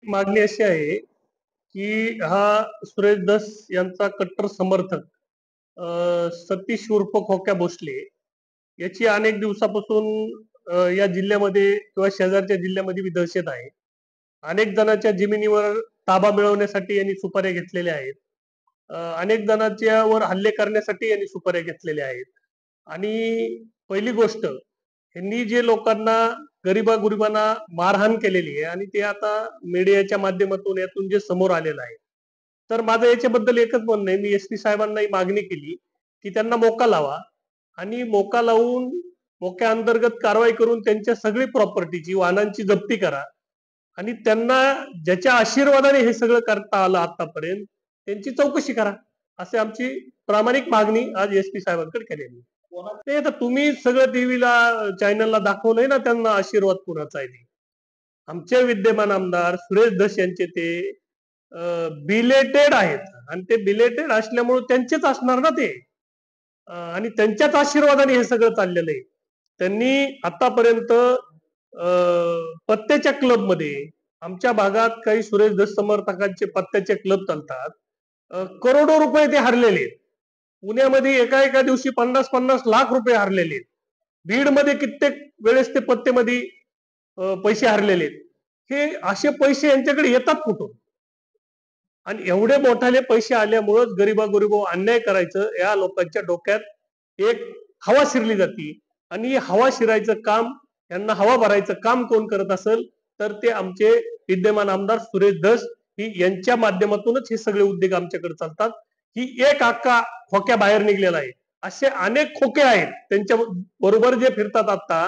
मागणी अशी आहे की हा सुरेश दस यांचा कट्टर समर्थक सतीश उर्फ खोक्या भोसले याची अनेक दिवसापासून या जिल्ह्यामध्ये किंवा शेजारच्या जिल्ह्यामध्ये दहशत आहे. अनेक जणांच्या जमिनीवर ताबा मिळवण्यासाठी यांनी सुपाऱ्या घेतलेल्या आहेत. अनेक जणांच्या वर हल्ले करण्यासाठी यांनी सुपाऱ्या घेतलेल्या आहेत. आणि पहिली गोष्ट, यांनी जे लोकांना गरिबांना मारहाण केलेली आहे आणि ते आता मीडियाच्या माध्यमातून यातून जे समोर आलेलं आहे. तर माझं याच्याबद्दल एकच म्हणणं आहे, मी एसपी साहेबांना ही मागणी केली की त्यांना मोका लावा आणि मोका लावून मोक्या अंतर्गत कारवाई करून त्यांच्या सगळी प्रॉपर्टीची वाहनांची जप्ती करा आणि त्यांना ज्याच्या आशीर्वादाने हे सगळं करता आलं आतापर्यंत त्यांची चौकशी करा, असे आमची प्रामाणिक मागणी आज एसपी साहेबांकडे केलेली. ते आता तुम्ही सगळं टीव्हीला चॅनलला दाखवलंय ना त्यांना आशीर्वाद कुणाचा आहे ते. आमचे विद्यमान आमदार सुरेश धस यांचे ते बिलेटेड आहेत आणि ते बिलेटेड असल्यामुळे त्यांचेच असणार ना ते. आणि त्यांच्याच आशीर्वादाने हे सगळं चाललेलं आहे. त्यांनी आतापर्यंत पत्त्याच्या क्लब मध्ये आमच्या भागात काही सुरेश धस समर्थकांचे पत्त्याचे क्लब चालतात. करोडो रुपये ते हरलेले आहेत. पुण्यामध्ये एका एका दिवशी 50-50 लाख रुपये हरलेले आहेत. बीड मध्ये कित्येक वेळेस ते पत्तेमध्ये पैसे हरलेले आहेत. हे असे पैसे यांच्याकडे येतात कुठून? आणि एवढे मोठाले पैसे आल्यामुळेच गरीबा अन्याय करायचं या लोकांच्या डोक्यात एक हवा शिरली जाते. आणि हवा शिरायचं काम, यांना हवा भरायचं काम कोण करत असेल तर ते आमचे विद्यमान आमदार सुरेश धस ही यांच्या माध्यमातूनच हे सगळे उद्योग आमच्याकडे चालतात. ही एक अख्खा खोक्या बाहेर निघलेला आहे. असे अनेक खोके आहेत त्यांच्या बरोबर जे फिरतात आता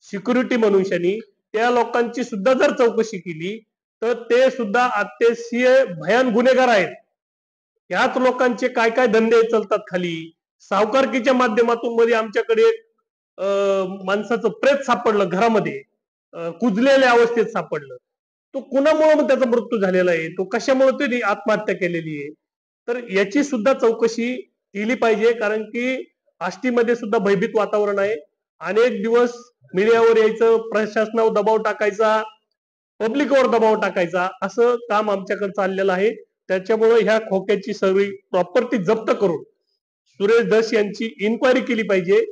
सिक्युरिटी मनुष्यानी, त्या लोकांची सुद्धा जर चौकशी केली तर ते सुद्धा अतिशय भयान गुन्हेगार आहेत. याच लोकांचे काय काय धंदे चालतात खाली. सावकारकीच्या माध्यमातून मध्ये आमच्याकडे माणसाचं प्रेत सापडलं घरामध्ये, कुजलेल्या अवस्थेत सापडलं. तो कुणामुळे त्याचा मृत्यू झालेला आहे, तो कशामुळे त्यांनी आत्महत्या केलेली आहे. तर याची सुद्धा चौकशी केली पाहिजे, कारण की आष्टीमध्ये सुद्धा भयभीत वातावरण आहे. अनेक दिवस मीडियावर यायचं, प्रशासनावर दबाव टाकायचा, पब्लिकवर दबाव टाकायचा, असं काम आमच्याकडे चाललेलं आहे. त्याच्यामुळे ह्या खोक्याची सगळी प्रॉपर्टी जप्त करून सुरेश धस यांची इन्क्वायरी केली पाहिजे.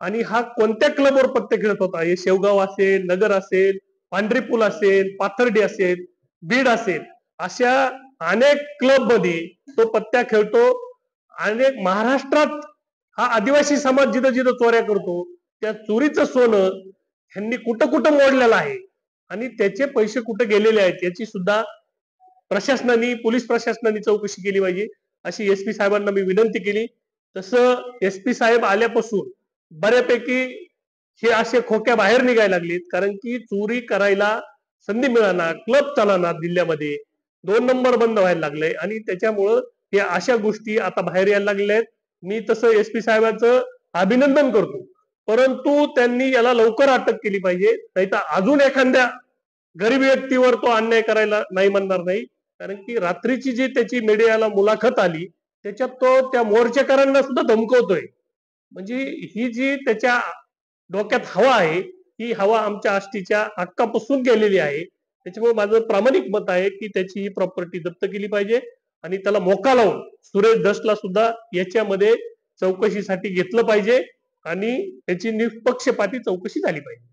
आणि हा कोणत्या क्लबवर पत्ते खेळत होता, हे शेवगाव असेल, नगर असेल, पांढरी पूल असेल, पाथर्डी असेल, बीड असेल, अशा अनेक क्लब मध्ये तो पत्त्या खेळतो. अनेक महाराष्ट्रात हा आदिवासी समाज जिथं जिथं चोऱ्या करतो त्या चोरीचं सोनं ह्यांनी कुठं कुठं मोडलेलं आहे आणि त्याचे पैसे कुठे गेलेले आहेत याची सुद्धा प्रशासनाने, पोलीस प्रशासनाने चौकशी केली पाहिजे, अशी एसपी साहेबांना मी विनंती केली. तसं एसपी साहेब आल्यापासून बऱ्यापैकी हे असे खोक्या बाहेर निघायला लागलेत, कारण की चोरी करायला संधी मिळाना, क्लब चालना जिल्ह्यामध्ये, 2 नंबर बंद व्हायला लागले आणि त्याच्यामुळं हे अशा गोष्टी आता बाहेर यायला लागलेल्या आहेत. मी तसं एसपी साहेबांचं अभिनंदन करतो, परंतु त्यांनी याला लवकर अटक केली पाहिजे, नाहीतर अजून एखाद्या गरीब व्यक्तीवर तो अन्याय करायला नाही म्हणणार नाही. कारण की रात्रीची जी त्याची मीडियाला मुलाखत आली त्याच्यात तो त्या मोर्चेकरांना सुद्धा धमकवतोय. म्हणजे ही जी त्याच्या डोक्यात हवा आहे, ही हवा आमच्या आष्टीच्या हक्कापासून गेलेली आहे. त्याच्यामुळे माझं प्रामाणिक मत आहे की त्याची ही प्रॉपर्टी जप्त केली पाहिजे आणि त्याला मोका लावून सुरेश धसला सुद्धा याच्यामध्ये चौकशीसाठी घेतलं पाहिजे आणि त्याची निष्पक्षपाती चौकशी झाली पाहिजे.